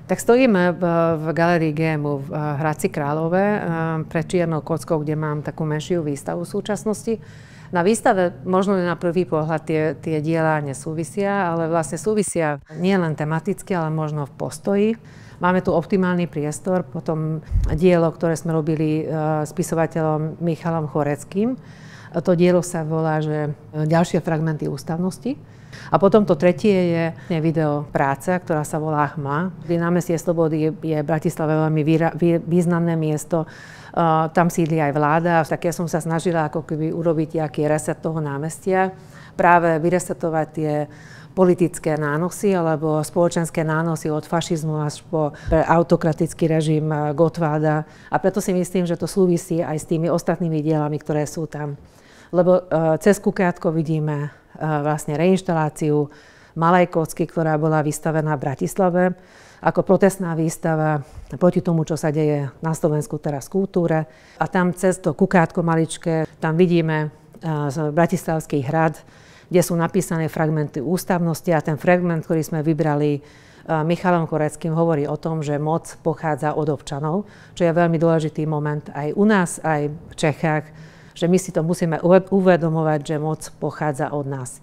Tak stojíme v galérii GMU v Hradci Králové pred čiernou kockou, kde mám takú menšiu výstavu v súčasnosti. Na výstave možno na prvý pohľad tie diela nesúvisia, ale vlastne súvisia nie len tematicky, ale možno v postoji. Máme tu optimálny priestor, potom dielo, ktoré sme robili spisovateľom Michalom Choreckým. To dielo sa volá, že Ďalšie fragmenty ústavnosti. A potom to tretie je video práca, ktorá sa volá Hma. Námestie Slobody je v Bratislave veľmi významné miesto. Tam sídli aj vláda, tak ja som sa snažila ako keby urobiť nejaký reset toho námestia. Práve vyresetovať tie politické nánosy alebo spoločenské nánosy od fašizmu až po autokratický režim Gottwalda. A preto si myslím, že to súvisí aj s tými ostatnými dielami, ktoré sú tam. Lebo cez Kukátko vidíme vlastne reinštaláciu Malej kocky, ktorá bola vystavená v Bratislave ako protestná výstava proti tomu, čo sa deje na Slovensku teraz v kultúre. A tam cez to Kukátko maličké, tam vidíme Bratislavský hrad, kde sú napísané fragmenty ústavnosti a ten fragment, ktorý sme vybrali Michalom Choreckým, hovorí o tom, že moc pochádza od občanov, čo je veľmi dôležitý moment aj u nás, aj v Čechách, že my si to musíme uvedomovať, že moc pochádza od nás.